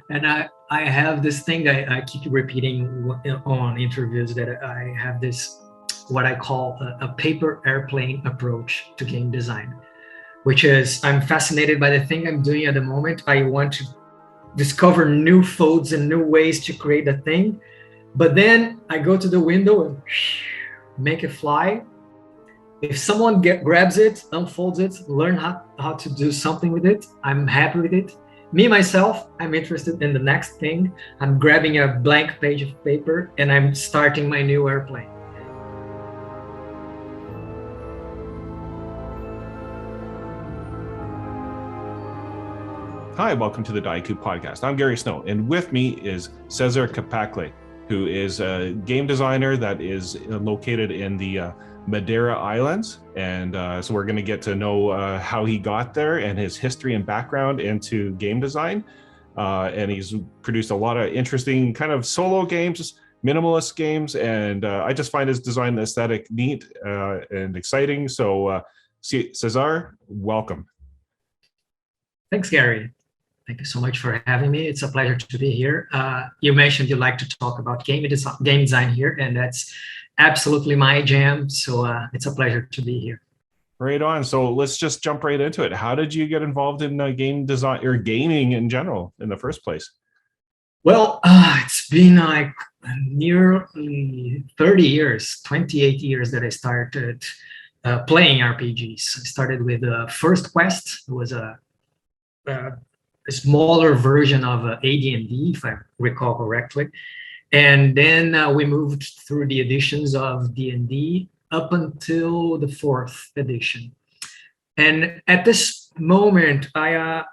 And I have this thing I keep repeating on interviews, that I have this, what I call a paper airplane approach to game design, which is I'm fascinated by the thing I'm doing at the moment. I want to discover new folds and new ways to create a thing. But then I go to the window and make it fly. If someone grabs it, unfolds it, learn how to do something with it, I'm happy with it. Me, myself, I'm interested in the next thing. I'm grabbing a blank page of paper and I'm starting my new airplane. Hi, welcome to the Dieku podcast. I'm Gary Snow, and with me is Cezar Capacle, who is a game designer that is located in the Madeira Islands. And so we're going to get to know how he got there and his history and background into game design. And he's produced a lot of interesting kind of solo games, minimalist games, and I just find his design aesthetic neat and exciting. So Cezar, welcome. Thanks, Gary. Thank you so much for having me. It's a pleasure to be here. You mentioned you like to talk about game design here, and that's absolutely my jam. So it's a pleasure to be here. Right on. So let's just jump right into it. How did you get involved in game design or gaming in general in the first place? Well, it's been like nearly 30 years, 28 years that I started playing RPGs. I started with First Quest. It was a smaller version of AD&D, if I recall correctly. And then we moved through the editions of D&D up until the 4th edition. And at this moment, I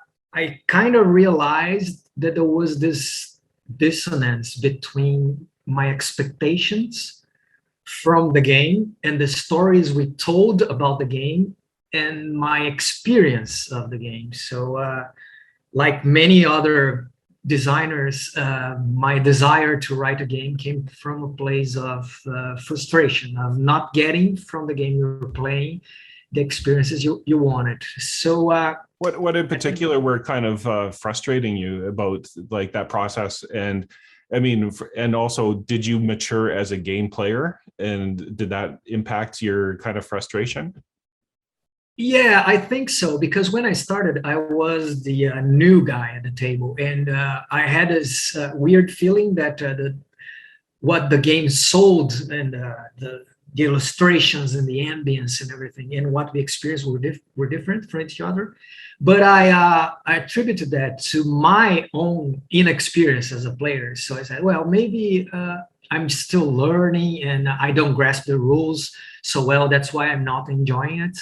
kind of realized that there was this dissonance between my expectations from the game and the stories we told about the game and my experience of the game. So like many other designers, my desire to write a game came from a place of frustration, of not getting from the game you were playing the experiences you wanted. So what in particular were kind of frustrating you about like that process? And I mean, and also, did you mature as a game player, and did that impact your kind of frustration? Yeah, I think so, because when I started, I was the new guy at the table, and I had this weird feeling that what the game sold and the illustrations and the ambience and everything and what we experienced were different from each other. But I attributed that to my own inexperience as a player. So I said, well, maybe I'm still learning and I don't grasp the rules so well. That's why I'm not enjoying it.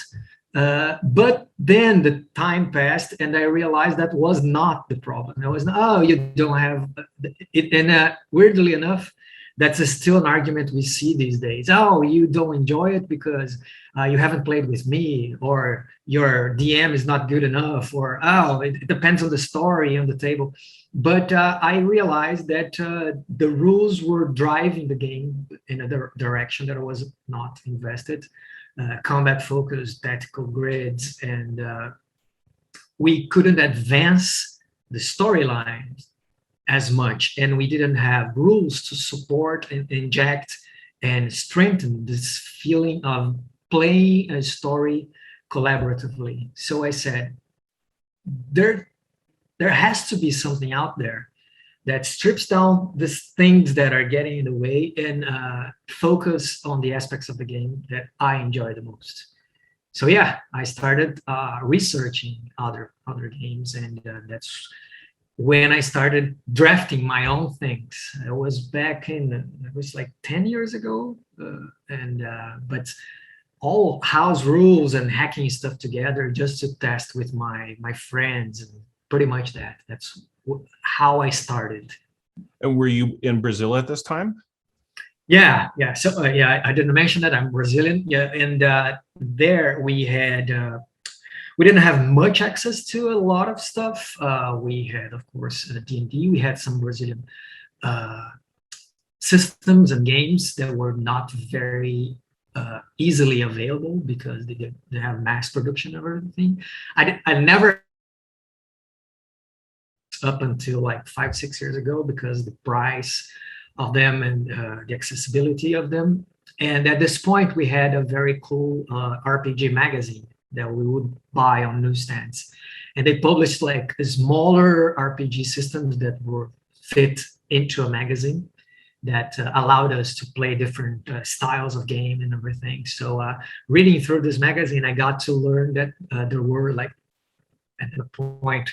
But then the time passed and I realized that was not the problem. It was, oh, you don't have it. And weirdly enough, that's still an argument we see these days. Oh, you don't enjoy it because you haven't played with me, or your DM is not good enough, or oh, it depends on the story on the table. But I realized that the rules were driving the game in a direction that I was not invested. Combat focused, tactical grids, and we couldn't advance the storylines as much, and we didn't have rules to support and inject and strengthen this feeling of playing a story collaboratively. So I said, there has to be something out there that strips down these things that are getting in the way and focus on the aspects of the game that I enjoy the most. So yeah, I started researching other games, and that's when I started drafting my own things. It was back it was like 10 years ago, but all house rules and hacking stuff together just to test with my friends, and pretty much that's how I started. And were you in Brazil at this time? Yeah. So yeah, I didn't mention that I'm Brazilian. Yeah, and there we had we didn't have much access to a lot of stuff. We had, of course, D&D. We had some Brazilian systems and games that were not very easily available because they have mass production of everything. I never up until like 5, 6 years ago because the price of them and the accessibility of them. And at this point, we had a very cool RPG magazine that we would buy on newsstands. And they published like smaller RPG systems that were fit into a magazine that allowed us to play different styles of game and everything. So reading through this magazine, I got to learn that there were like, at the point,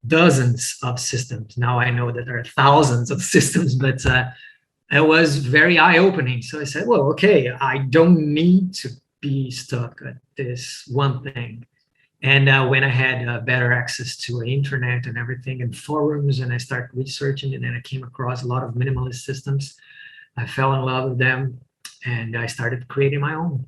dozens of systems. Now I know that there are thousands of systems, but it was very eye-opening. So I said, well, okay, I don't need to be stuck at this one thing. And when I had better access to the internet and everything and forums, and I started researching, and then I came across a lot of minimalist systems, I fell in love with them, and I started creating my own.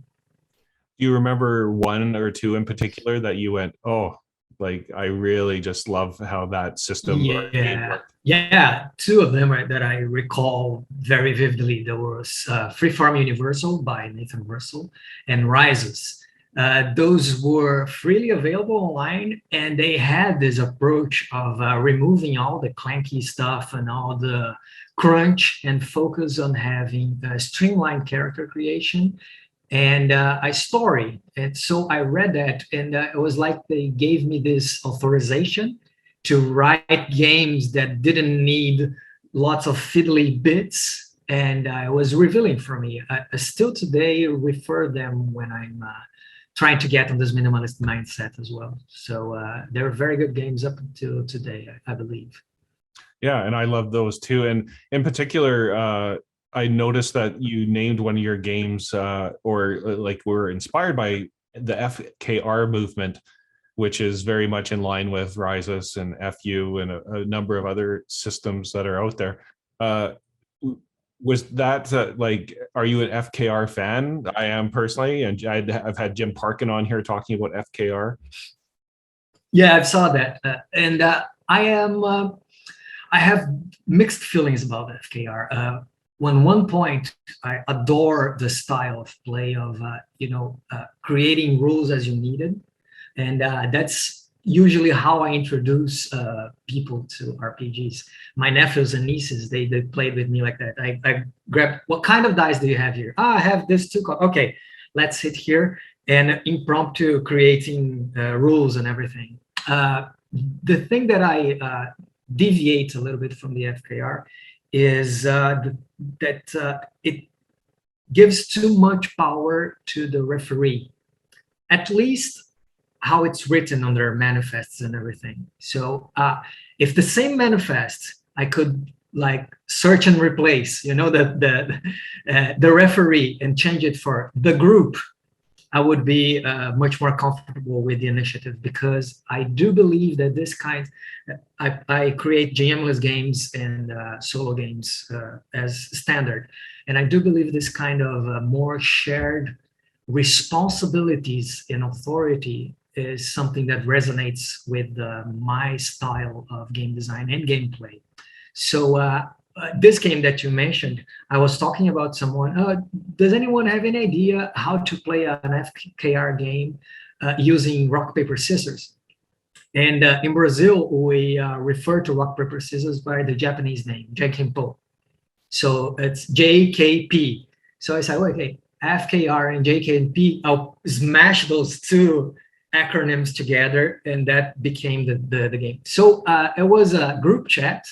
Do you remember one or two in particular that you went, oh, like I really just love how that system or game worked? Yeah, two of them that I recall very vividly. There was Freeform Universal by Nathan Russell and Rises. Those were freely available online, and they had this approach of removing all the clanky stuff and all the crunch and focus on having streamlined character creation and a story. And so I read that, and it was like they gave me this authorization to write games that didn't need lots of fiddly bits, and it was revealing for me. I still today refer them when I'm trying to get on this minimalist mindset as well. So they're very good games up until today, I believe. Yeah, and I love those too. And in particular, I noticed that you named one of your games or like were inspired by the FKR movement, which is very much in line with Rises and FU and a number of other systems that are out there. Was that like, are you an FKR fan? I am personally, and I've had Jim Parkin on here talking about FKR. Yeah, I saw that, and I have mixed feelings about FKR. One point, I adore the style of play of creating rules as you needed, and that's usually how I introduce people to RPGs. My nephews and nieces, they played with me like that. I grabbed, what kind of dice do you have here? I have this too. Okay, let's sit here and impromptu creating rules and everything. The thing that I deviate a little bit from the FKR is that it gives too much power to the referee, at least how it's written on their manifests and everything. So if the same manifest, I could like search and replace, the referee and change it for the group, I would be much more comfortable with the initiative, because I do believe that this kind, I create GM-less games and solo games as standard. And I do believe this kind of more shared responsibilities and authority is something that resonates with my style of game design and gameplay. So this game that you mentioned, I was talking about someone, does anyone have any idea how to play an FKR game using rock, paper, scissors? And in Brazil, we refer to rock, paper, scissors by the Japanese name, Jenkimpo. So it's JKP. So I said, okay, FKR and JKP, I'll smash those two acronyms together, and that became the game. So it was a group chat,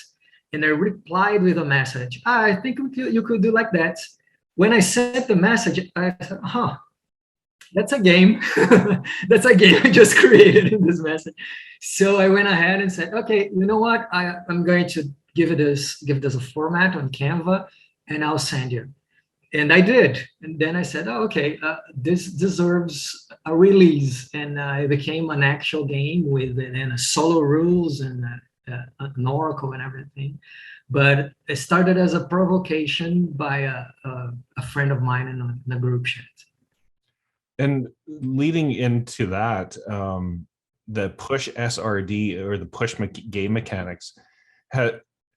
and I replied with a message. I think you could do like that. When I sent the message, I thought, that's a game. That's a game I just created in this message. So I went ahead and said, okay, you know what? I'm going to give it a format on Canva, and I'll send you. And I did. And then I said, okay, this deserves a release. And it became an actual game with solo rules and an oracle and everything. But it started as a provocation by a friend of mine in a group chat. And leading into that, the Push SRD or the Push game mechanics,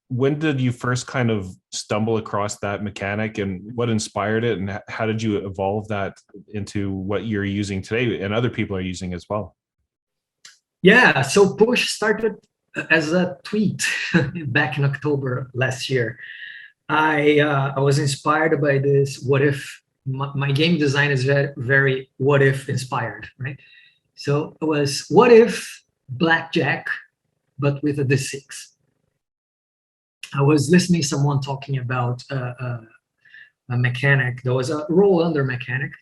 when did you first kind of stumble across that mechanic, and what inspired it, and how did you evolve that into what you're using today and other people are using as well? Yeah, so Push started as a tweet back in October last year, I was inspired by this. What if my game design is very what if inspired, right? So it was what if blackjack, but with a D6. I was listening to someone talking about a mechanic. There was a roll under mechanic,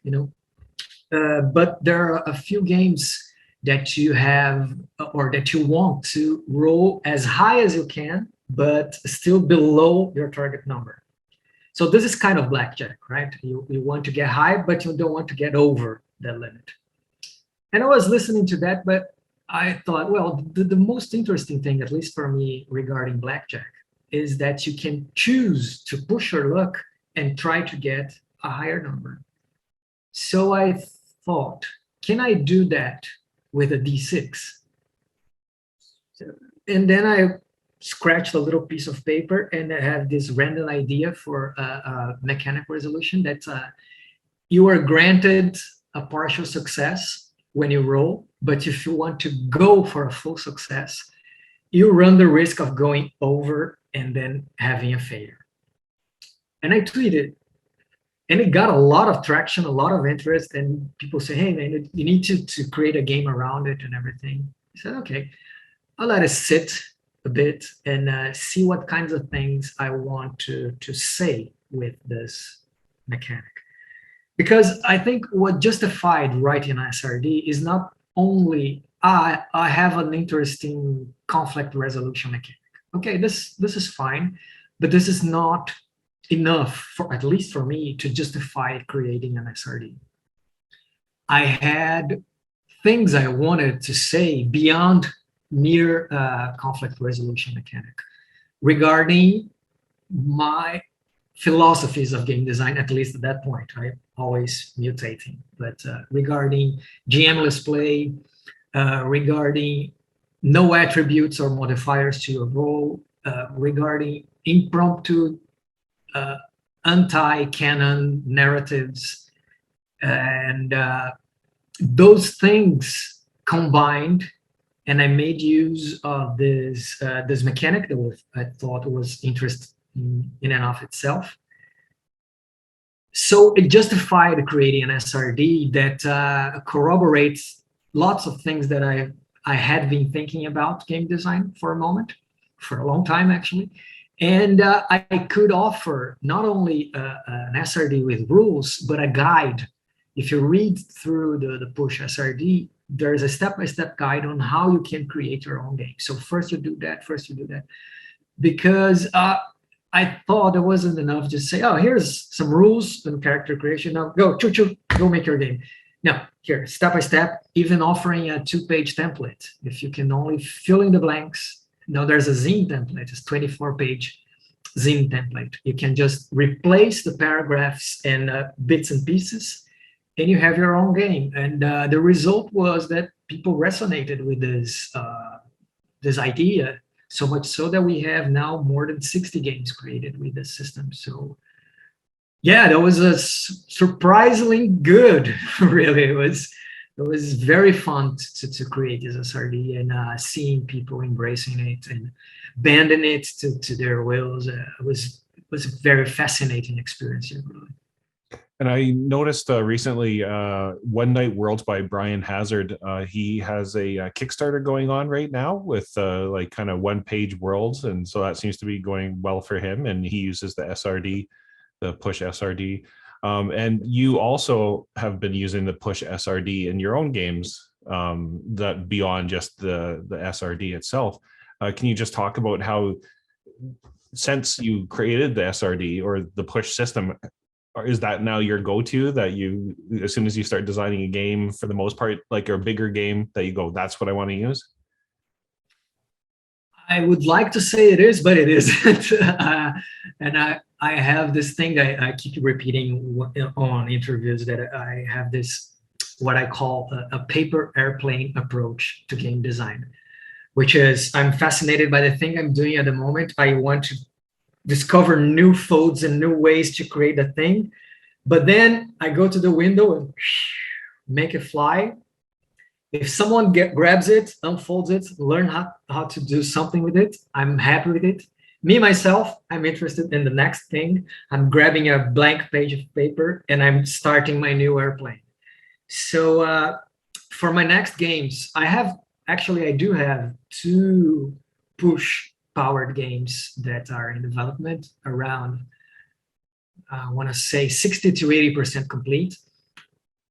but there are a few games that you have or that you want to roll as high as you can, but still below your target number. So this is kind of blackjack, right? You want to get high, but you don't want to get over the limit. And I was listening to that, but I thought, well, the most interesting thing, at least for me, regarding blackjack, is that you can choose to push your luck and try to get a higher number. So I thought, can I do that with a D6? And then I scratched a little piece of paper and I had this random idea for a mechanical resolution that you are granted a partial success when you roll, but if you want to go for a full success, you run the risk of going over and then having a failure. And I tweeted, and it got a lot of traction, a lot of interest, and people say, hey, man, you need to create a game around it and everything. I said, okay, I'll let it sit a bit and see what kinds of things I want to say with this mechanic. Because I think what justified writing SRD is not only I have an interesting conflict resolution mechanic. Okay, this is fine, but this is not enough for, at least for me, to justify creating an SRD. I had things I wanted to say beyond mere conflict resolution mechanic regarding my philosophies of game design, at least at that point, right? Always mutating, but regarding GM-less play, regarding no attributes or modifiers to your role, regarding impromptu anti-canon narratives, and those things combined, and I made use of this mechanic that I thought was interesting in and of itself. So it justified creating an SRD that corroborates lots of things that I had been thinking about game design for a long time actually. And I could offer not only an SRD with rules, but a guide. If you read through the Push SRD, there's a step-by-step guide on how you can create your own game. So first you do that, because I thought it wasn't enough to say, oh, here's some rules and character creation. Now go, go make your game. Now, here, step by step, even offering a 2-page template. If you can only fill in the blanks. Now there's a zine template, it's 24-page zine template. You can just replace the paragraphs and bits and pieces, and you have your own game. And the result was that people resonated with this idea, so much so that we have now more than 60 games created with this system. So yeah, that was a surprisingly good, really. It was very fun to create this SRD and seeing people embracing it and bending it to their wills. It was a very fascinating experience, really. And I noticed recently, One Night Worlds by Brian Hazard. He has a Kickstarter going on right now with like kind of 1-page worlds, and so that seems to be going well for him. And he uses the SRD, the Push SRD. And you also have been using the Push SRD in your own games, that beyond just the SRD itself. Can you just talk about how, since you created the SRD or the Push system, or is that now your go-to, that you, as soon as you start designing a game, for the most part, like a bigger game, that you go, that's what I want to use? I would like to say it is, but it isn't. And I have this thing that I keep repeating on interviews, that I have this, what I call a paper airplane approach to game design, which is I'm fascinated by the thing I'm doing at the moment. I want to discover new folds and new ways to create the thing. But then I go to the window and make it fly. If someone grabs it, unfolds it, learn how to do something with it, I'm happy with it. Me, myself, I'm interested in the next thing. I'm grabbing a blank page of paper and I'm starting my new airplane. So for my next games, I do have two push powered games that are in development around, I want to say 60 to 80% complete,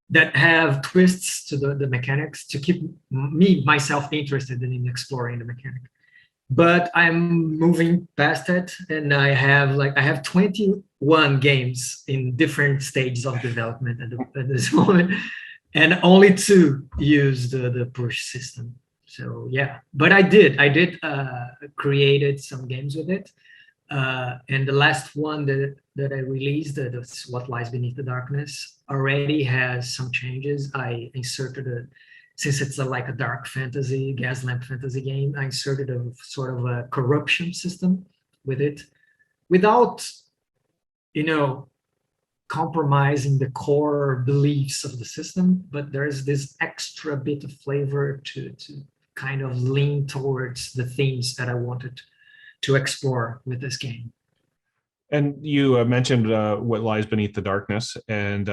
that have twists to the mechanics to keep myself interested in exploring the mechanic. But I'm moving past it, and I have 21 games in different stages of development at this moment, and only two use the push system. So yeah, but I did created some games with it, and the last one that I released, that's What Lies Beneath the Darkness, already has some changes. I inserted since it's like a dark fantasy, gas lamp fantasy game, I inserted a sort of a corruption system with it, without, you know, compromising the core beliefs of the system, but there's this extra bit of flavor to kind of lean towards the themes that I wanted to explore with this game. And you mentioned What Lies Beneath the Darkness, and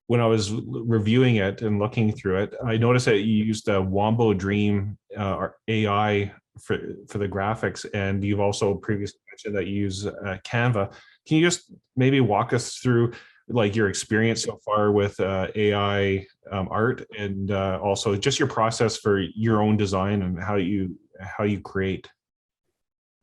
when I was reviewing it and looking through it, I noticed that you used a Wombo Dream AI for the graphics, and you've also previously mentioned that you use Canva. Can you just maybe walk us through like your experience so far with AI art, and also just your process for your own design and how you create?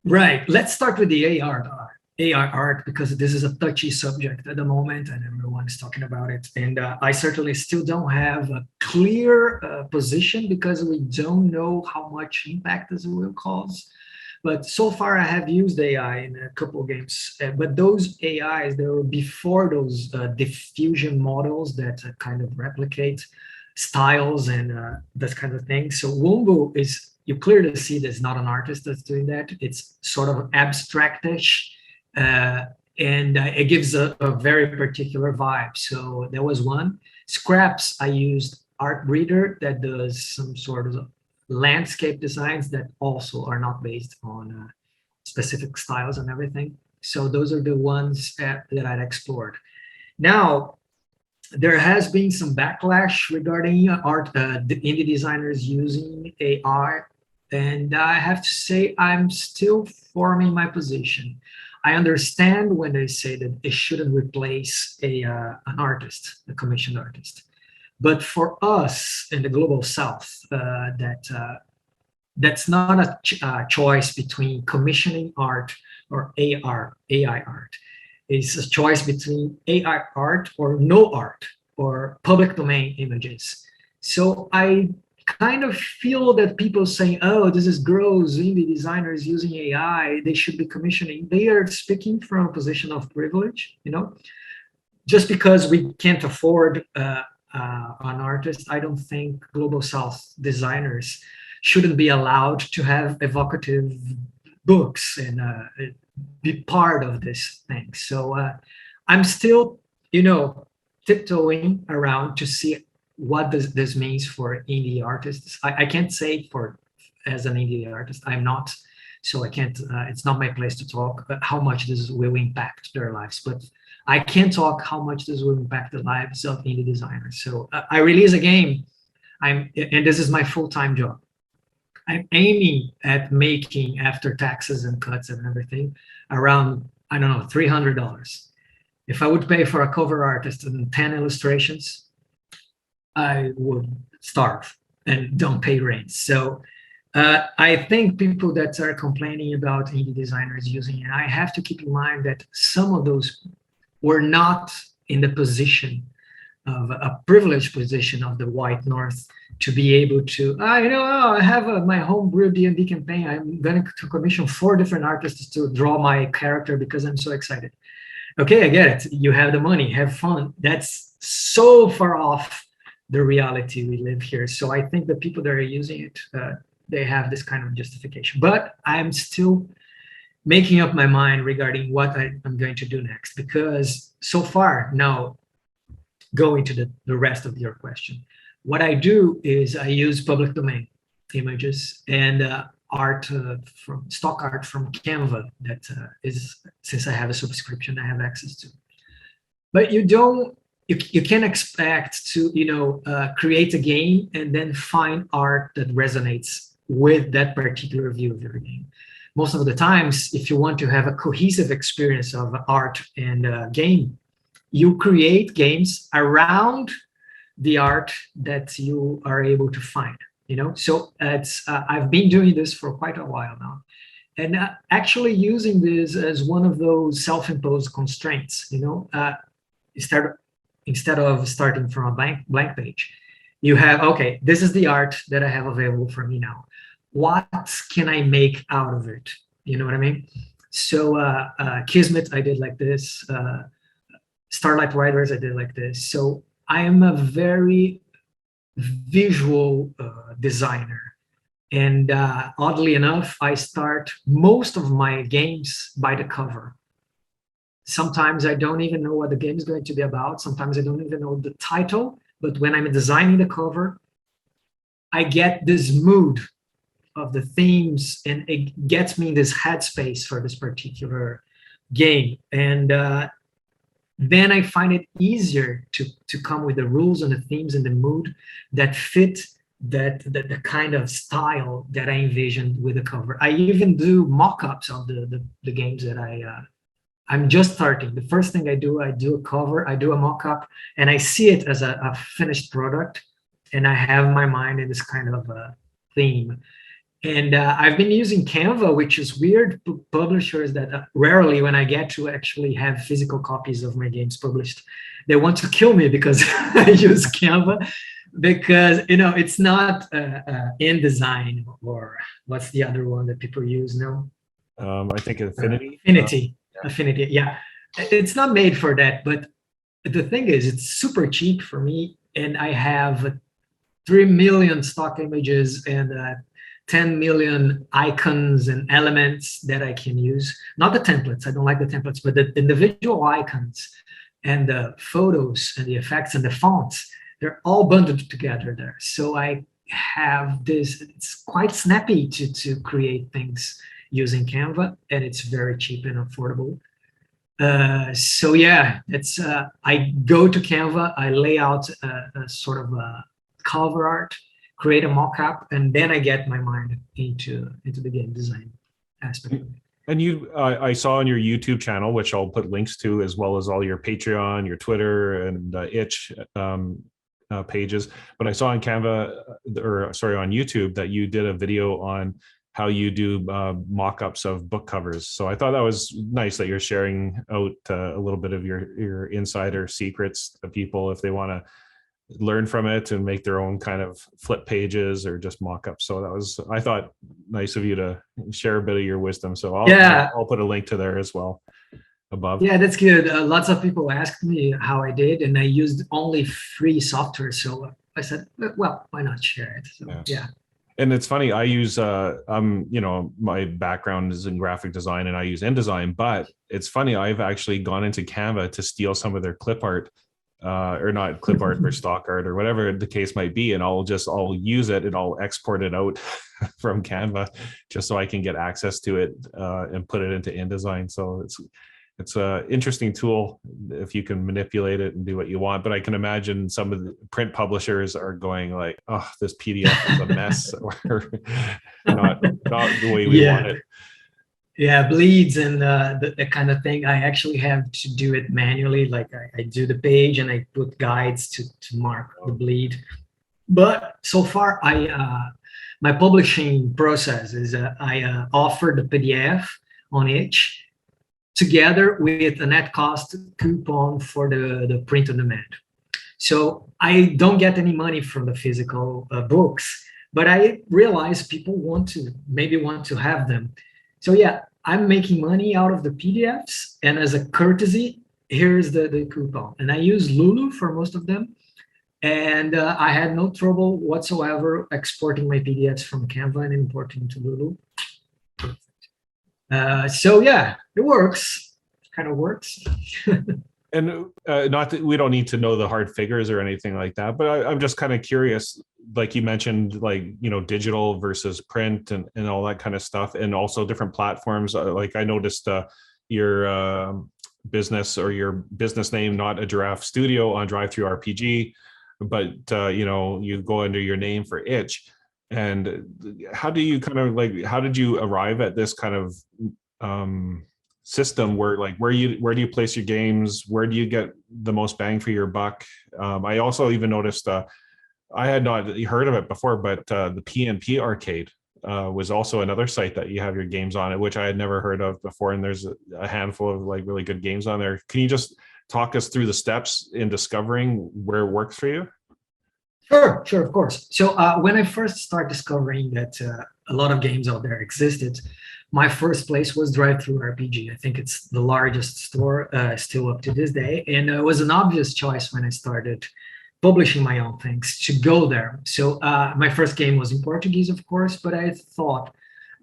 Right. Let's start with the AI art, because this is a touchy subject at the moment and everyone is talking about it. And I certainly still don't have a clear position, because we don't know how much impact this will cause. But so far I have used AI in a couple of games, but those AIs, they were before those diffusion models that kind of replicate styles and that kind of thing. So Wombo is, you clearly see there's not an artist that's doing that. It's sort of abstractish, and it gives a very particular vibe. So there was one. Scraps, I used Art Breeder that does some sort of landscape designs that also are not based on specific styles and everything. So those are the ones that I'd explored. Now, there has been some backlash regarding the indie designers using AI, and I have to say I'm still forming my position. I understand when they say that it shouldn't replace an artist, a commissioned artist, but for us in the global South, that's not a choice between commissioning art or AI art. It's a choice between AI art or no art, or public domain images. So I kind of feel that people saying, oh, this is gross, indie designers using AI, they should be commissioning. They are speaking from a position of privilege, you know? Just because we can't afford an artist, I don't think Global South designers shouldn't be allowed to have evocative books and be part of this thing. So I'm still, tiptoeing around to see what this means for indie artists. I can't say as an indie artist, I'm not, so I can't, it's not my place to talk about how much this will impact their lives, but I can talk how much this will impact the lives of indie designers. So I release a game, and this is my full-time job. I'm aiming at making, after taxes and cuts and everything, around, I don't know, $300. If I would pay for a cover artist and 10 illustrations, I would starve and don't pay rent. So I think people that are complaining about indie designers using it, I have to keep in mind that some of those were not in the position of a privileged position of the white North to be able to, I have my homebrew D&D campaign. I'm going to commission 4 different artists to draw my character because I'm so excited. Okay, I get it. You have the money, have fun. That's so far off the reality we live here. So I think the people that are using it, they have this kind of justification. But I'm still making up my mind regarding what I'm going to do next, because so far, now going to the rest of your question, what I do is I use public domain images and art from stock art from Canva that is, since I have a subscription, I have access to. But you can't expect to create a game and then find art that resonates with that particular view of your game. Most of the times, if you want to have a cohesive experience of art and game, you create games around the art that you are able to find. So it's I've been doing this for quite a while now, and actually using this as one of those self-imposed constraints. Instead of starting from a blank page, you have, okay, this is the art that I have available for me now. What can I make out of it? You know what I mean? So Kismet, I did like this. Starlight Riders, I did like this. So I am a very visual designer. And oddly enough, I start most of my games by the cover. Sometimes I don't even know what the game is going to be about. Sometimes I don't even know the title. But when I'm designing the cover, I get this mood of the themes, and it gets me in this headspace for this particular game. And then I find it easier to come with the rules and the themes and the mood that fit the kind of style that I envisioned with the cover. I even do mock-ups of the games that I'm just starting. The first thing I do a cover, I do a mock-up, and I see it as a finished product, and I have my mind in this kind of theme. And I've been using Canva, which is weird. Publishers that rarely, when I get to actually have physical copies of my games published, they want to kill me because I use Canva, because it's not InDesign, or what's the other one that people use now? I think Affinity. Affinity, yeah. It's not made for that, but the thing is, it's super cheap for me, and I have 3 million stock images and 10 million icons and elements that I can use. Not the templates, I don't like the templates, but the individual icons and the photos and the effects and the fonts, they're all bundled together there. So I have this, it's quite snappy to create things using Canva, and it's very cheap and affordable. So yeah, it's I go to Canva, I lay out a sort of a cover art, create a mock-up, and then I get my mind into the game design aspect of it. And I saw on your YouTube channel, which I'll put links to, as well as all your Patreon, your Twitter, and Itch pages. But I saw on Canva, on YouTube, that you did a video on how you do mock-ups of book covers. So I thought that was nice that you're sharing out a little bit of your insider secrets to people if they want to learn from it and make their own kind of flip pages or just mock-ups. So that was, I thought, nice of you to share a bit of your wisdom. So I'll put a link to there as well above. Yeah, that's good. Lots of people asked me how I did, and I used only free software. So I said, well, why not share it? So, yeah. And it's funny, I use, my background is in graphic design and I use InDesign, but it's funny, I've actually gone into Canva to steal some of their clip art, or not clip art or stock art or whatever the case might be. And I'll use it and I'll export it out from Canva just so I can get access to it and put it into InDesign. So it's an interesting tool if you can manipulate it and do what you want. But I can imagine some of the print publishers are going like, oh, this PDF is a mess, or not the way we want it. Yeah, bleeds and the kind of thing. I actually have to do it manually. Like I do the page and I put guides to mark the bleed. But so far, my publishing process is I offer the PDF on Itch, together with a net cost coupon for the print on demand. So I don't get any money from the physical books, but I realize people want to have them. So yeah, I'm making money out of the PDFs, and as a courtesy, here's the coupon. And I use Lulu for most of them, and I had no trouble whatsoever exporting my PDFs from Canva and importing to Lulu. So yeah, it works. Kind of works. And not that we don't need to know the hard figures or anything like that, but I'm just kind of curious, like you mentioned, like, digital versus print and all that kind of stuff, and also different platforms. Like I noticed your business or your business name, not a Giraffe Studio on Drive-Thru RPG, but you go under your name for Itch. And how do you how did you arrive at this kind of system where, like, where do you place your games, where do you get the most bang for your buck? I also even noticed I had not heard of it before, but the PNP Arcade was also another site that you have your games on it, which I had never heard of before, and there's a handful of like really good games on there. Can you just talk us through the steps in discovering where it works for you? Sure, of course. So when I first started discovering that a lot of games out there existed, my first place was Drive-Thru RPG. I think it's the largest store still up to this day, and it was an obvious choice when I started publishing my own things to go there. So my first game was in Portuguese, of course, but I thought,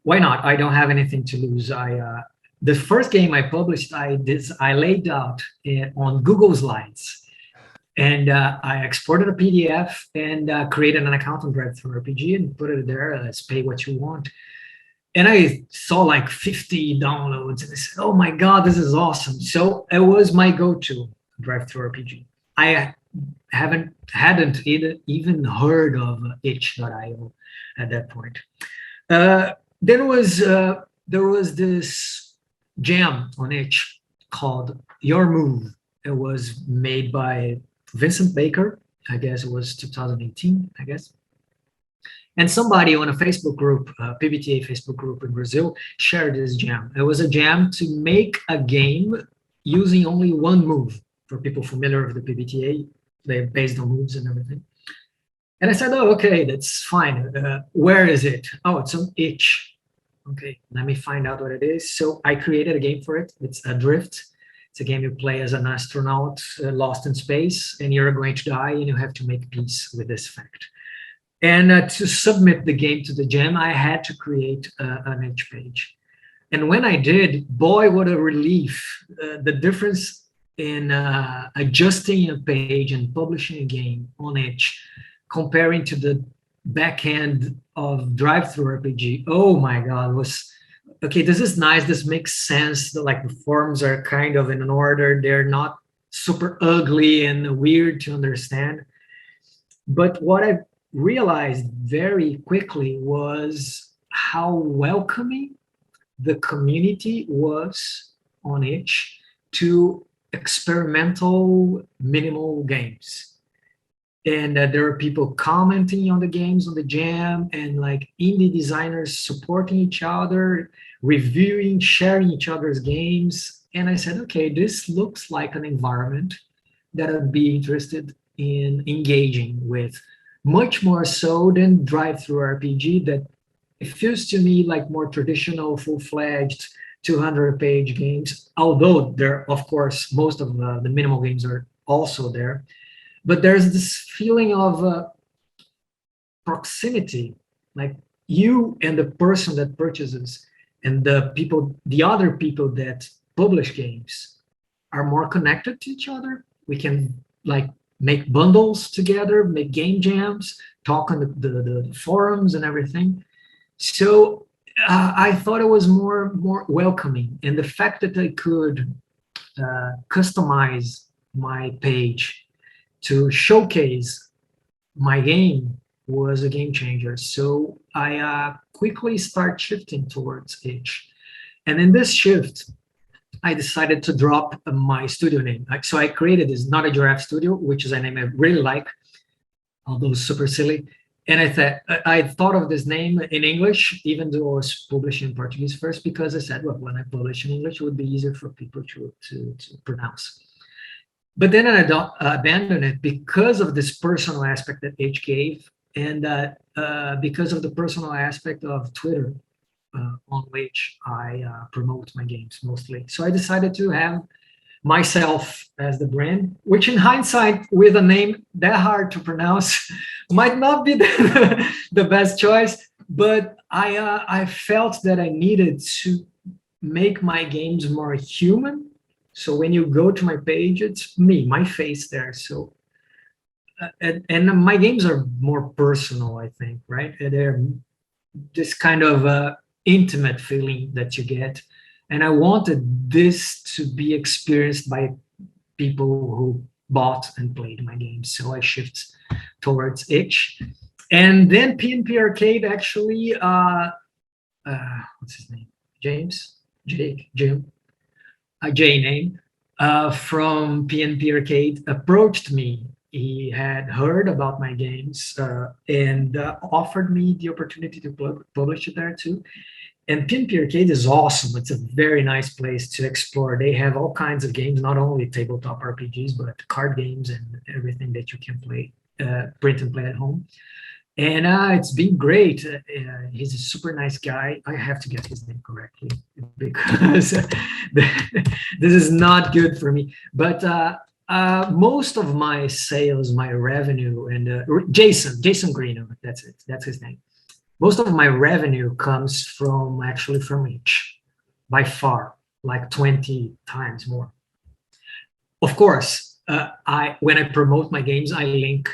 why not? I don't have anything to lose. The first game I published, I laid out on Google Slides. And I exported a PDF and created an account on Drive-Thru RPG and put it there. Let's pay what you want. And I saw like 50 downloads, and I said, "Oh my God, this is awesome!" So it was my go-to, Drive-Thru RPG. I hadn't even heard of itch.io at that point. There was this jam on Itch called Your Move. It was made by Vincent Baker. I guess it was 2018, I guess. And somebody on a Facebook group, PBTA Facebook group in Brazil, shared this jam. It was a jam to make a game using only one move. For people familiar with the PBTA, they're based on moves and everything. And I said, "Oh, okay, that's fine. Where is it? Oh, it's on Itch. Okay, let me find out what it is." So I created a game for it. It's Adrift. It's a game you play as an astronaut lost in space, and you're going to die, and you have to make peace with this fact. And to submit the game to the jam, I had to create an Itch page. And when I did, boy, what a relief. The difference in adjusting a page and publishing a game on Itch, comparing to the back end of Drive-Thru RPG, oh my God, was, okay, this is nice, this makes sense. Like the forms are kind of in an order, they're not super ugly and weird to understand. But what I realized very quickly was how welcoming the community was on Itch to experimental minimal games. And there were people commenting on the games on the jam, and like indie designers supporting each other, reviewing, sharing each other's games. And I said, okay, this looks like an environment that I'd be interested in engaging with, much more so than Drive-Thru RPG, that it feels to me like more traditional, full-fledged 200-page games, although there, of course, most of the minimal games are also there. But there's this feeling of proximity, like you and the person that purchases and the other people that publish games are more connected to each other. We can like make bundles together, make game jams, talk on the forums and everything. So I thought it was more welcoming, and the fact that I could customize my page to showcase my game was a game changer. So I quickly start shifting towards Itch. And in this shift, I decided to drop my studio name. So I created this Not a Giraffe Studio, which is a name I really like, although super silly. And I thought of this name in English, even though I was publishing in Portuguese first, because I said, well, when I publish in English, it would be easier for people to pronounce. But then I abandoned it because of this personal aspect that Itch gave, and because of the personal aspect of Twitter, on which I promote my games mostly. So I decided to have myself as the brand, which in hindsight, with a name that hard to pronounce, might not be the best choice, but I felt that I needed to make my games more human So when you go to my page, it's me, my face there. So and my games are more personal, I think, right? They're this kind of intimate feeling that you get, and I wanted this to be experienced by people who bought and played my games. So I shift towards itch, and then PNP Arcade actually, what's his name? James, Jake, Jim, a J name, from PNP Arcade approached me. He had heard about my games and offered me the opportunity to publish it there too. And PNP Arcade is awesome. It's a very nice place to explore. They have all kinds of games, not only tabletop RPGs, but card games and everything that you can play, print and play at home. And it's been great. He's a super nice guy. I have to get his name correctly because this is not good for me. But most of my sales, my revenue, and Jason Greeno, that's it. That's his name. Most of my revenue comes from actually from each, by far, like 20 times more. Of course, when I promote my games, I link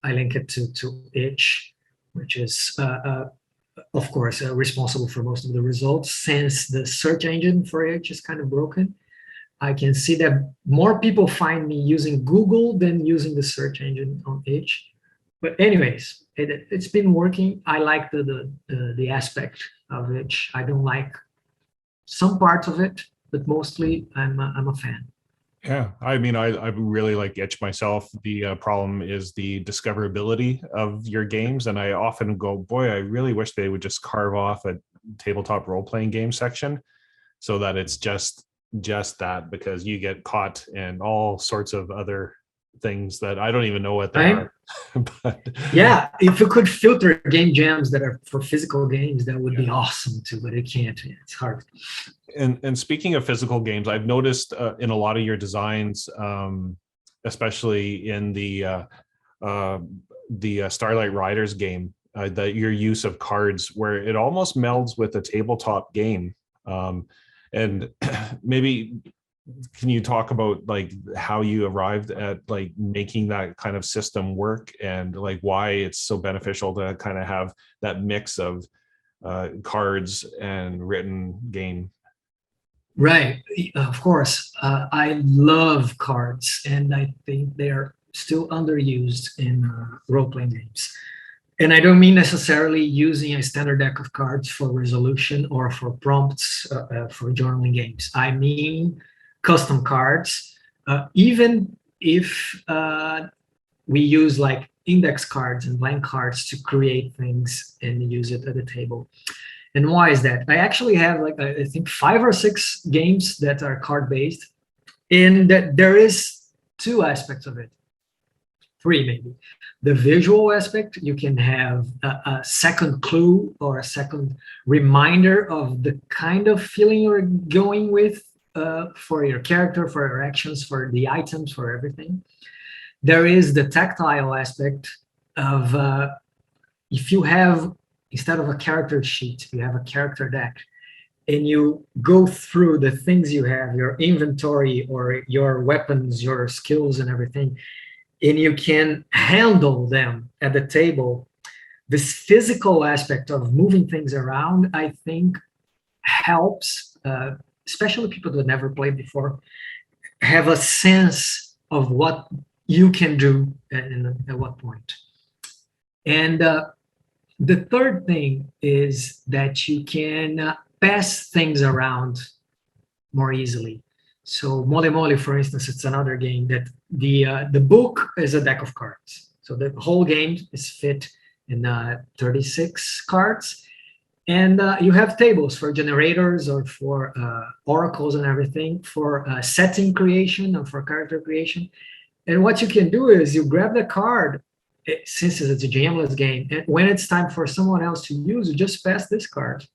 it to itch, which is of course responsible for most of the results. Since the search engine for itch is kind of broken, I can see that more people find me using Google than using the search engine on itch. But anyways, it's been working. I like the aspect of itch. I don't like some parts of it, but mostly I'm a fan. Yeah, I mean, I really like itch myself. The problem is the discoverability of your games, and I often go, boy, I really wish they would just carve off a tabletop role-playing game section so that it's just that, because you get caught in all sorts of other things that I don't even know what they are. But yeah, if you could filter game jams that are for physical games, that would be awesome too, but it can't. It's hard. And speaking of physical games, I've noticed in a lot of your designs, especially in the Starlight Riders game, that your use of cards, where it almost melds with a tabletop game. And maybe can you talk about like how you arrived at like making that kind of system work, and like why it's so beneficial to kind of have that mix of cards and written game? Right, of course. I love cards, and I think they are still underused in role-playing games. And I don't mean necessarily using a standard deck of cards for resolution or for prompts for journaling games. I mean custom cards, even if we use like index cards and blank cards to create things and use it at the table. And why is that? I actually have like, I think 5 or 6 games that are card based, and that there is 2 aspects of it. 3 maybe. The visual aspect, you can have a second clue or a second reminder of the kind of feeling you're going with for your character, for your actions, for the items, for everything. There is the tactile aspect of if you have, instead of a character sheet, you have a character deck, and you go through the things you have, your inventory or your weapons, your skills and everything, and you can handle them at the table. This physical aspect of moving things around, I think, helps, especially people that never played before, have a sense of what you can do at what point. And the third thing is that you can pass things around more easily. So Mole Mole, for instance, it's another game that the book is a deck of cards. So the whole game is fit in 36 cards. And you have tables for generators or for oracles and everything, for setting creation or for character creation. And what you can do is you grab the card, since it's a GM-less game, and when it's time for someone else to use, you just pass this card.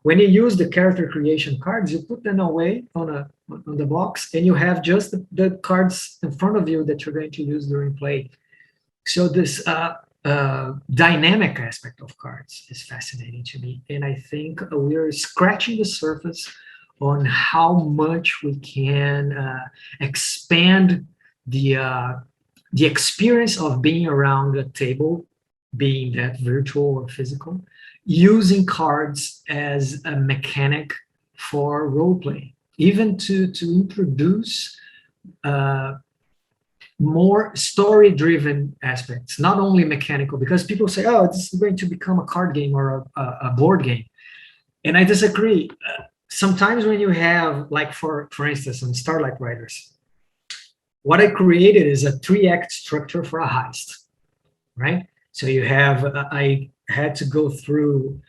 When you use the character creation cards, you put them away on the box, and you have just the cards in front of you that you're going to use during play. So this dynamic aspect of cards is fascinating to me, and I think we're scratching the surface on how much we can expand the experience of being around a table, being that virtual or physical, using cards as a mechanic for role play, even to introduce uh, more story-driven aspects, not only mechanical, because people say, oh, this is going to become a card game or a board game. And I disagree. Sometimes when you have, like for instance, on Starlight Riders, what I created is a 3-act structure for a heist, right? So you have, I had to go through,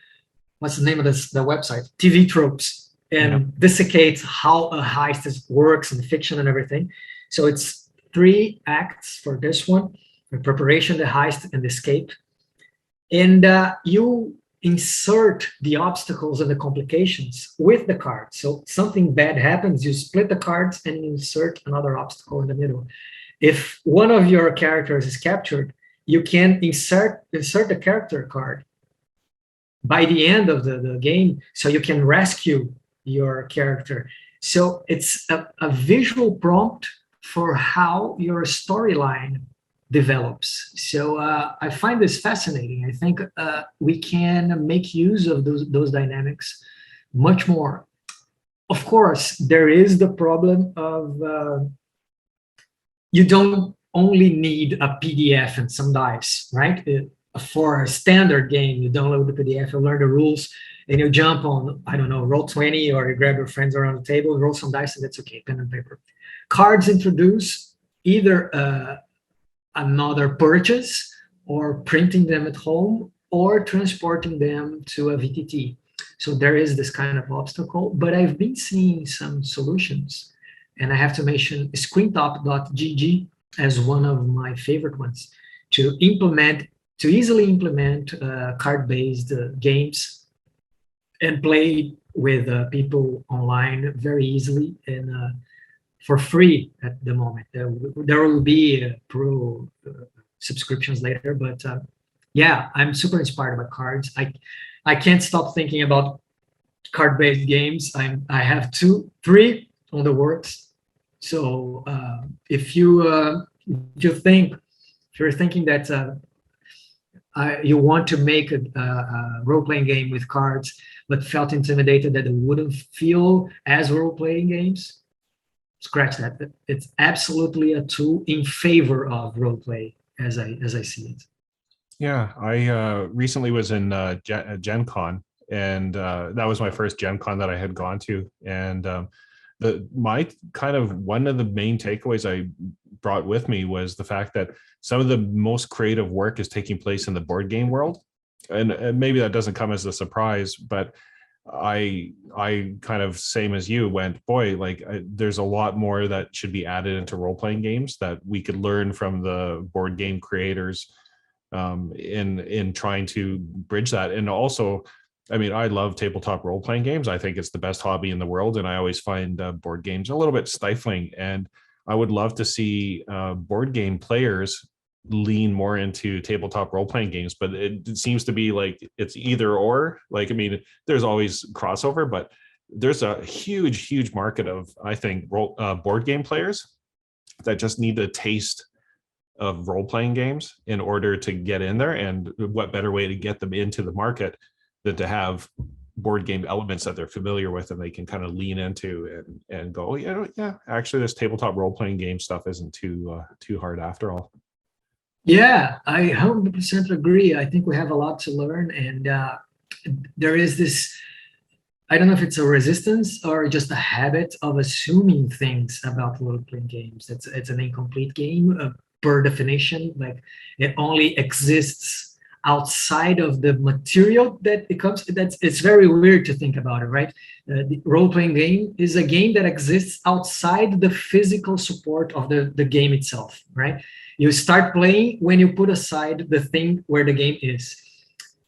what's the name of the website? TV Tropes, and dissecate how a heist works in fiction and everything. So it's 3 acts for this one: the preparation, the heist, and the escape. And you insert the obstacles and the complications with the cards. So something bad happens, you split the cards and insert another obstacle in the middle. If one of your characters is captured, you can insert the character card by the end of the game, so you can rescue your character. So it's a visual prompt for how your storyline develops. So I find this fascinating. I think we can make use of those dynamics much more. Of course, there is the problem of you don't only need a PDF and some dice, right? For a standard game, you download the PDF, you learn the rules, and you jump on, I don't know, Roll20, or you grab your friends around the table, roll some dice, and that's okay, pen and paper. Cards introduce either another purchase, or printing them at home, or transporting them to a VTT. So there is this kind of obstacle, but I've been seeing some solutions, and I have to mention screentop.gg as one of my favorite ones to easily implement card-based games and play with people online very easily and for free at the moment. There will be pro subscriptions later, but yeah, I'm super inspired by cards. I can't stop thinking about card-based games. I have 3 on the works. So if you're thinking that you want to make a role-playing game with cards, but felt intimidated that it wouldn't feel as role-playing games, scratch that. It's absolutely a tool in favor of role-play, as I see it. Yeah, I recently was in Gen Con, and that was my first Gen Con that I had gone to. And my kind of one of the main takeaways I brought with me was the fact that some of the most creative work is taking place in the board game world. And maybe that doesn't come as a surprise, but I kind of, same as you, went, boy, like there's a lot more that should be added into role-playing games that we could learn from the board game creators in trying to bridge that. And also, I mean, I love tabletop role-playing games. I think it's the best hobby in the world, and I always find board games a little bit stifling. And I would love to see board game players lean more into tabletop role-playing games, but it seems to be like it's either or. Like, I mean, there's always crossover, but there's a huge market of, I think, board game players that just need a taste of role-playing games in order to get in there. And what better way to get them into the market than to have board game elements that they're familiar with and they can kind of lean into and go, yeah, actually this tabletop role-playing game stuff isn't too hard after all. Yeah, I 100% agree. I think we have a lot to learn, and there is this, I don't know if it's a resistance or just a habit of assuming things about role-playing games. It's an incomplete game per definition. Like, it only exists outside of the material that it comes. It's very weird to think about it, right? The role-playing game is a game that exists outside the physical support of the game itself, right? You start playing when you put aside the thing where the game is.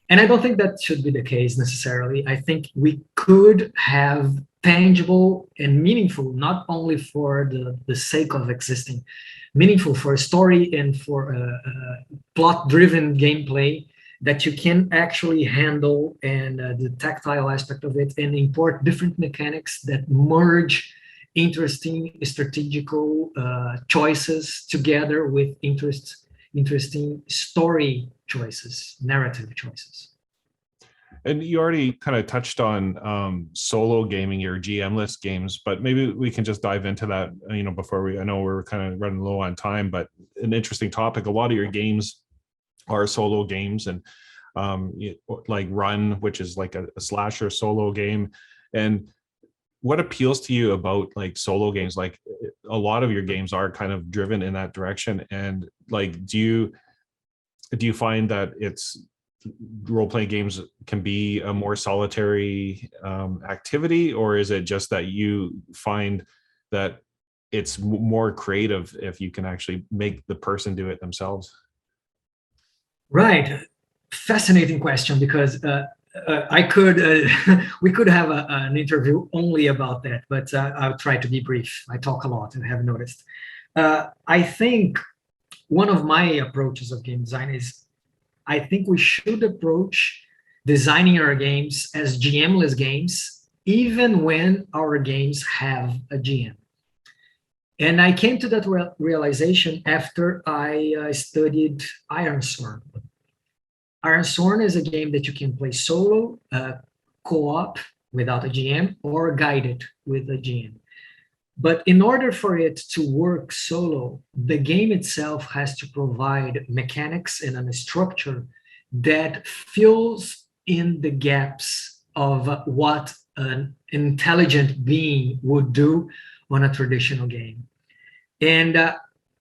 And I don't think that should be the case necessarily. I think we could have tangible and meaningful, not only for the sake of existing, meaningful for a story and for plot-driven gameplay that you can actually handle, and the tactile aspect of it, and import different mechanics that merge interesting strategical choices together with interesting story choices, narrative choices. And you already kind of touched on solo gaming, your GM-less games, but maybe we can just dive into that, before I know we're kind of running low on time, but an interesting topic. A lot of your games are solo games, and like Run, which is like a slasher solo game. And what appeals to you about like solo games? Like a lot of your games are kind of driven in that direction. And like, do you find that it's role-playing games can be a more solitary activity, or is it just that you find that it's more creative if you can actually make the person do it themselves? Right. Fascinating question, because I could we could have an interview only about that, but I'll try to be brief. I talk a lot, and have noticed. I think one of my approaches of game design is, I think we should approach designing our games as GM-less games, even when our games have a GM. And I came to that realization after I studied Ironsworn. Ironsworn is a game that you can play solo, co-op without a GM, or guided with a GM. But in order for it to work solo, the game itself has to provide mechanics and a structure that fills in the gaps of what an intelligent being would do on a traditional game. And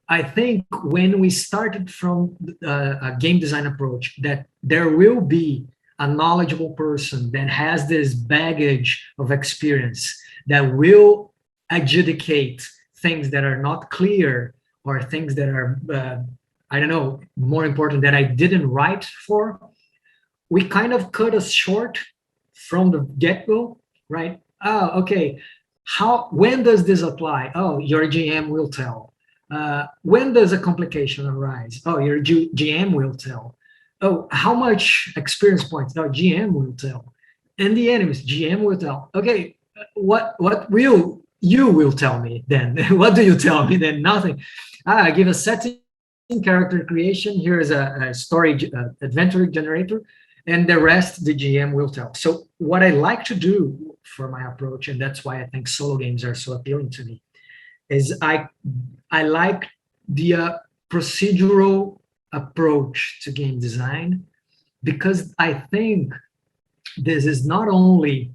I think when we started from a game design approach, that there will be a knowledgeable person that has this baggage of experience that will adjudicate things that are not clear, or things that are, I don't know, more important, that I didn't write for, we kind of cut us short from the get-go, right? Oh, okay. When does this apply? Oh, your GM will tell. When does a complication arise? Oh, your GM will tell. Oh, how much experience points? Oh, GM will tell. And the enemies, GM will tell. Okay, what will you will tell me then? What do you tell me then? Nothing. I give a setting, character creation. Here is a story adventure generator, and the rest the GM will tell. So what I like to do for my approach, and that's why I think solo games are so appealing to me, is I like the procedural approach to game design, because I think this is not only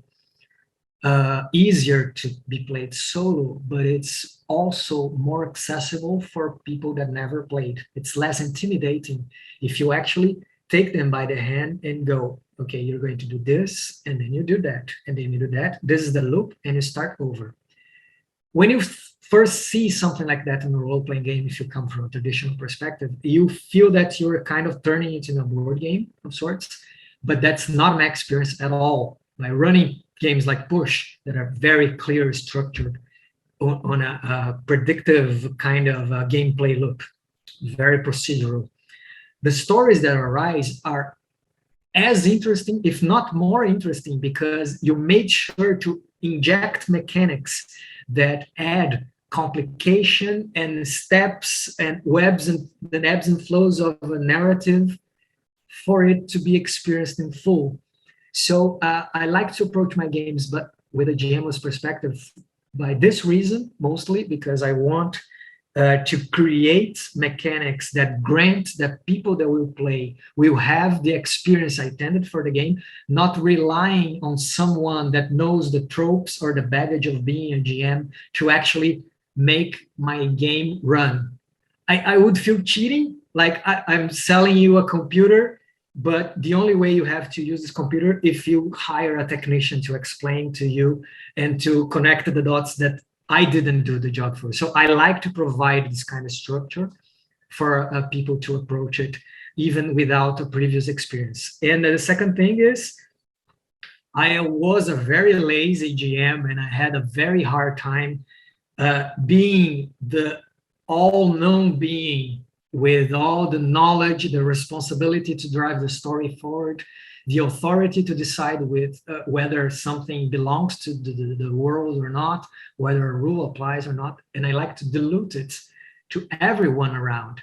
easier to be played solo, but it's also more accessible for people that never played. It's less intimidating if you actually take them by the hand and go, okay, you're going to do this, and then you do that, and then you do that. This is the loop, and you start over. When you first see something like that in a role-playing game, if you come from a traditional perspective, you feel that you're kind of turning it into a board game of sorts, but that's not my experience at all. By running games like Push, that are very clear structured on a predictive kind of gameplay loop, very procedural. The stories that arise are as interesting, if not more interesting, because you made sure to inject mechanics that add complication and steps and webs and the ebbs and flows of a narrative for it to be experienced in full. So I like to approach my games, but with a GM-less perspective, by this reason, mostly because I want to create mechanics that grant that people that will play will have the experience intended for the game, not relying on someone that knows the tropes or the baggage of being a GM to actually make my game run. I would feel cheating, like I'm selling you a computer, but the only way you have to use this computer if you hire a technician to explain to you and to connect the dots that I didn't do the job for. So I like to provide this kind of structure for people to approach it, even without a previous experience. And the second thing is, I was a very lazy GM, and I had a very hard time being the all-known being with all the knowledge, the responsibility to drive the story forward, the authority to decide with whether something belongs to the world or not, whether a rule applies or not. And I like to dilute it to everyone around.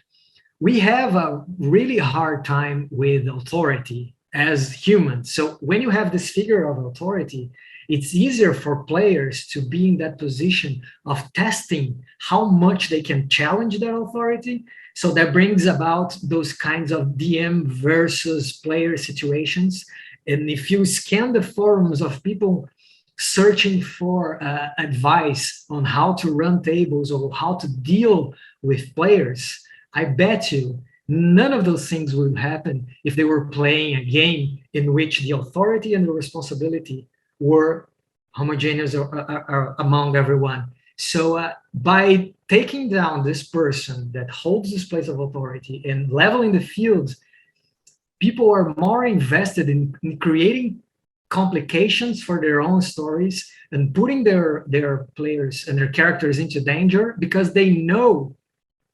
We have a really hard time with authority as humans. So when you have this figure of authority, it's easier for players to be in that position of testing how much they can challenge that authority. So that brings about those kinds of DM versus player situations. And if you scan the forums of people searching for advice on how to run tables or how to deal with players, I bet you none of those things would happen if they were playing a game in which the authority and the responsibility were homogeneous among everyone. So by taking down this person that holds this place of authority and leveling the field, people are more invested in creating complications for their own stories and putting their players and their characters into danger because they know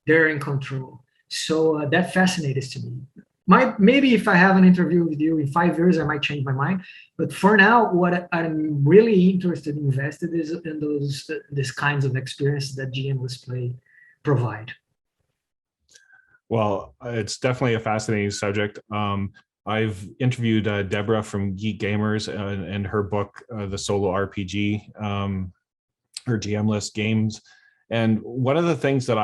they're in control. So that fascinates to me. Maybe if I have an interview with you in 5 years, I might change my mind. But for now, what I'm really interested in invested is in these kinds of experience that GMless play provide. Well, it's definitely a fascinating subject. I've interviewed Deborah from Geek Gamers and her book, The Solo RPG, her GMless games. And one of the things that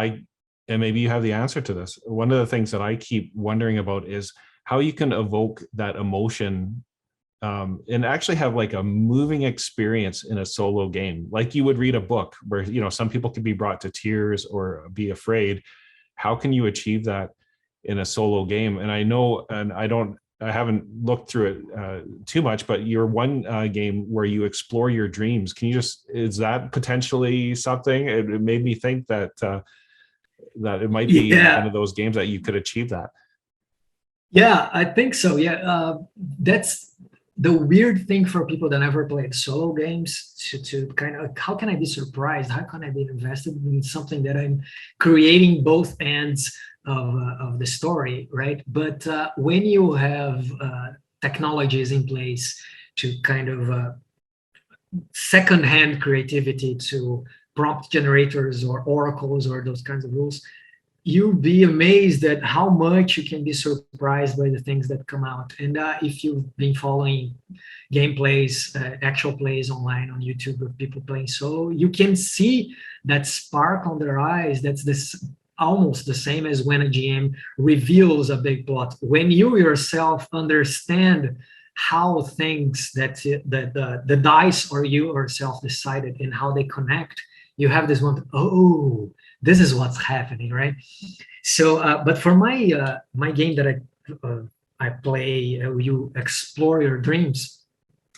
and maybe you have the answer to this, one of the things that I keep wondering about is how you can evoke that emotion and actually have like a moving experience in a solo game, like you would read a book where, some people could be brought to tears or be afraid. How can you achieve that in a solo game? And I know, and I haven't looked through it too much, but your one game where you explore your dreams, is that potentially something? It made me think that that it might be one of those games that you could achieve that. Yeah, I think so. Yeah, that's the weird thing for people that never played solo games to kind of, how can I be surprised? How can I be invested in something that I'm creating both ends of the story, right? But when you have technologies in place to kind of second-hand creativity to prompt generators or oracles or those kinds of rules, you'll be amazed at how much you can be surprised by the things that come out. And if you've been following gameplays, actual plays online on YouTube of people playing solo, you can see that spark on their eyes. That's this almost the same as when a GM reveals a big plot. When you yourself understand how things that the dice or you yourself decided and how they connect, you have this one, oh, this is what's happening, right? So, but for my game that I play, you explore your dreams.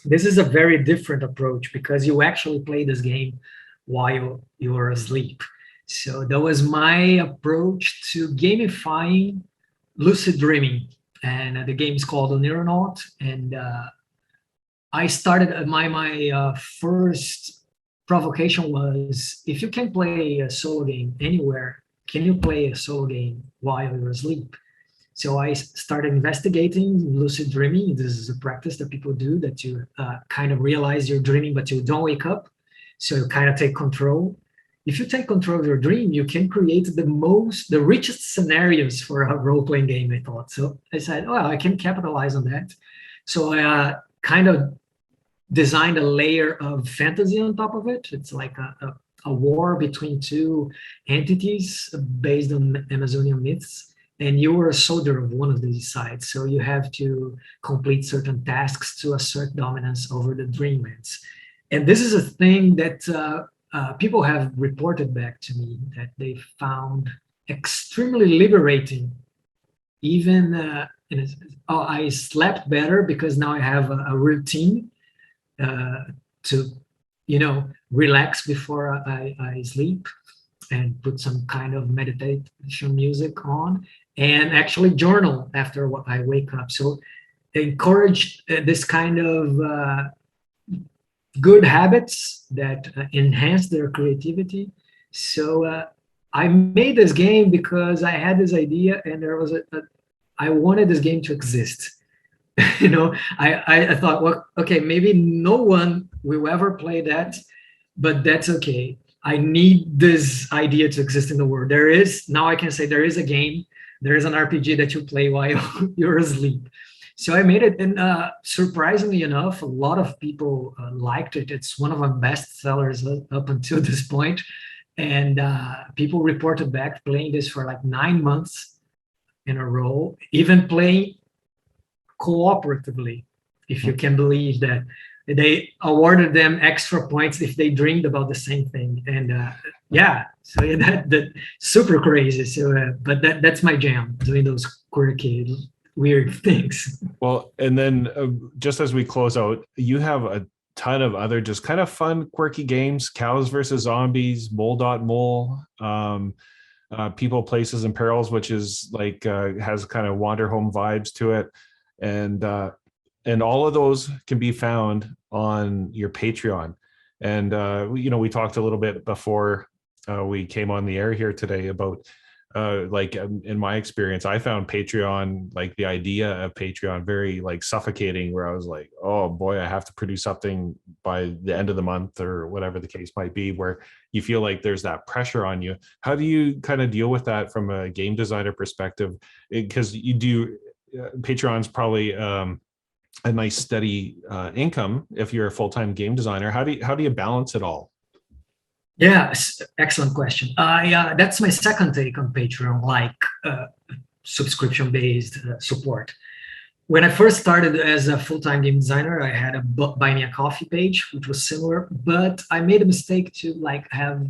This is a very different approach because you actually play this game while you're asleep. So that was my approach to gamifying lucid dreaming, and the game is called Neuronaut. And I started my first provocation was, if you can play a solo game anywhere, can you play a solo game while you're asleep? So I started investigating lucid dreaming. This is a practice that people do, that you kind of realize you're dreaming, but you don't wake up. So you kind of take control. If you take control of your dream, you can create the richest scenarios for a role-playing game, I thought. So I said, well, I can capitalize on that. So I kind of designed a layer of fantasy on top of it. It's like a war between two entities based on Amazonian myths. And you are a soldier of one of these sides. So you have to complete certain tasks to assert dominance over the dreamlands. And this is a thing that people have reported back to me that they found extremely liberating. Even I slept better because now I have a routine to, relax before I sleep, and put some kind of meditation music on, and actually journal after I wake up. So encourage this kind of good habits that enhance their creativity. So I made this game because I had this idea, and there was I wanted this game to exist. You know, I thought, well, okay, maybe no one will ever play that, but that's okay. I need this idea to exist in the world. There is, now I can say there is a game, there is an RPG that you play while you're asleep. So I made it, and surprisingly enough, a lot of people liked it. It's one of my best sellers up until this point, and people reported back playing this for like 9 months in a row, even playing cooperatively, if you can believe that. They awarded them extra points if they dreamed about the same thing. And yeah, so yeah, that super crazy. So, but that's my jam, doing those quirky, weird things. Well, and then just as we close out, you have a ton of other just kind of fun, quirky games: Cows versus Zombies, Mole.Mole, People, Places, and Perils, which is like has kind of wander home vibes to it, and all of those can be found on your Patreon. And we talked a little bit before we came on the air here today about like in my experience, I found Patreon, like the idea of Patreon, very like suffocating, where I was like, oh boy, I have to produce something by the end of the month or whatever the case might be, where you feel like there's that pressure on you. How do you kind of deal with that from a game designer perspective? Because you do, Patreon's probably a nice steady income if you're a full-time game designer. How do you balance it all? Yeah, excellent question. That's my second take on Patreon, like subscription-based support. When I first started as a full-time game designer, I had a Buy Me a Coffee page, which was similar, but I made a mistake to like have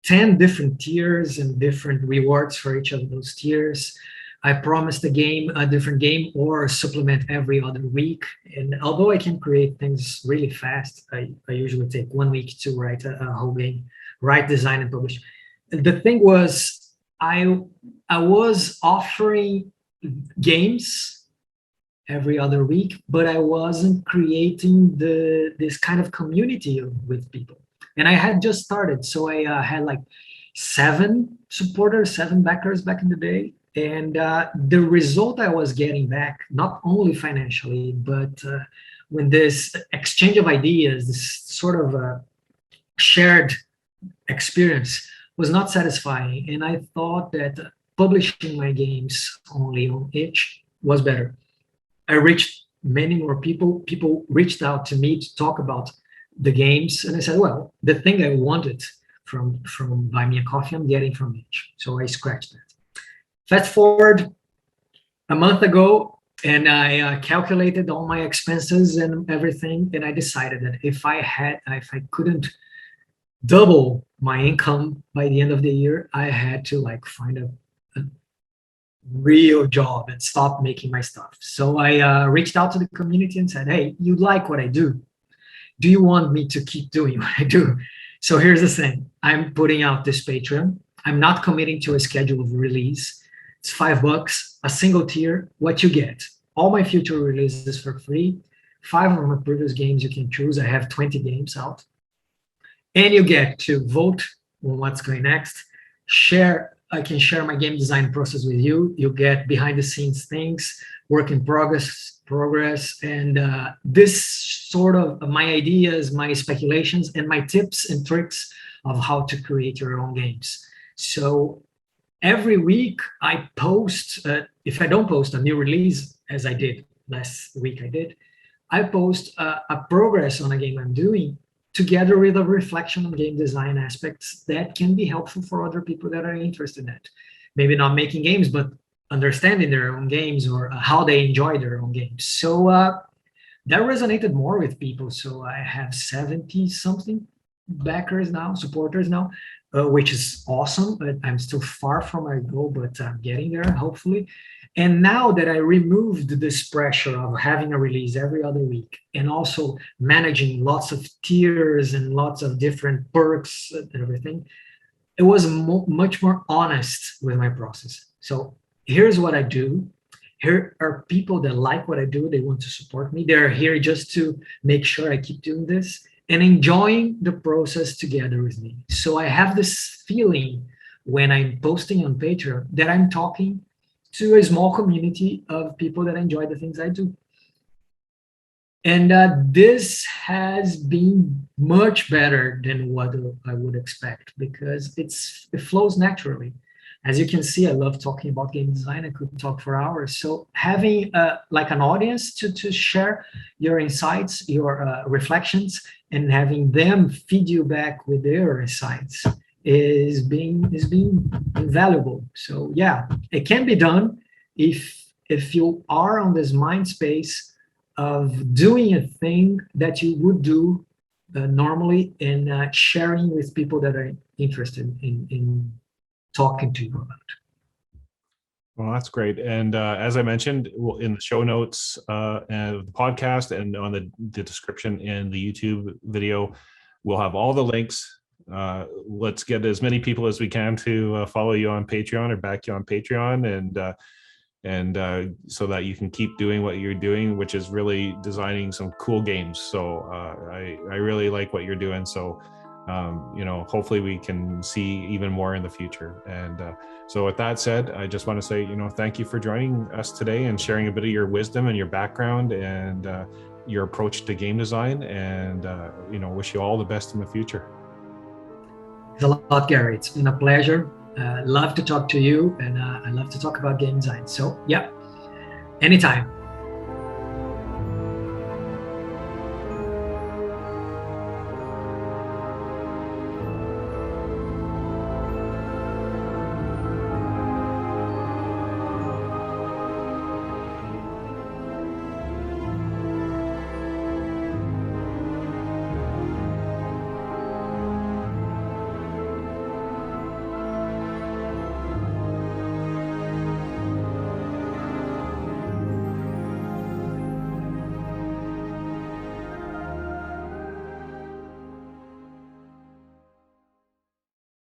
10 different tiers and different rewards for each of those tiers. I promised a different game or supplement every other week. And although I can create things really fast, I usually take 1 week to write a whole game, write, design, and publish. The thing was, I was offering games every other week, but I wasn't creating this kind of community with people. And I had just started, so I had like 7 supporters, 7 backers back in the day. And the result I was getting back, not only financially, but when this exchange of ideas, this sort of shared experience, was not satisfying. And I thought that publishing my games only on itch was better. I reached many more people. People reached out to me to talk about the games. And I said, well, the thing I wanted from Buy Me a Coffee, I'm getting from itch. So I scratched that. Fast forward a month ago, and I calculated all my expenses and everything, and I decided that if I couldn't double my income by the end of the year, I had to like find a real job and stop making my stuff. So I reached out to the community and said, hey, you like what I do? Do you want me to keep doing what I do? So here's the thing. I'm putting out this Patreon. I'm not committing to a schedule of release. It's $5, a single tier. What you get, all my future releases for free. 5 of my previous games you can choose. I have 20 games out. And you get to vote on what's going next. I can share my game design process with you. You get behind the scenes things, work in progress, and this sort of my ideas, my speculations, and my tips and tricks of how to create your own games. So every week I post, if I don't post a new release, as I did last week, I post a progress on a game I'm doing, together with a reflection on game design aspects that can be helpful for other people that are interested in it. Maybe not making games, but understanding their own games or how they enjoy their own games. So that resonated more with people. So I have 70 something backers now, supporters now, which is awesome, but I'm still far from my goal, but I'm getting there, hopefully. And now that I removed this pressure of having a release every other week and also managing lots of tiers and lots of different perks and everything, it was much more honest with my process. So here's what I do. Here are people that like what I do. They want to support me. They're here just to make sure I keep doing this and enjoying the process together with me. So I have this feeling when I'm posting on Patreon that I'm talking to a small community of people that enjoy the things I do. And this has been much better than what I would expect, because it flows naturally. As you can see, I love talking about game design. I could talk for hours. So having like an audience to share your insights, your reflections, and having them feed you back with their insights is being invaluable. So yeah, it can be done if you are on this mind space of doing a thing that you would do normally, and sharing with people that are interested in talking to you about. Well, that's great. And as I mentioned, in the show notes and the podcast and on the description in the YouTube video, we'll have all the links. Let's get as many people as we can to follow you on Patreon or back you on Patreon, and so that you can keep doing what you're doing, which is really designing some cool games. So I really like what you're doing. So hopefully we can see even more in the future. And so with that said, I just want to say, thank you for joining us today and sharing a bit of your wisdom and your background and your approach to game design. And wish you all the best in the future. Thanks a lot, Gary. It's been a pleasure. Love to talk to you, and I love to talk about game design. So yeah, anytime.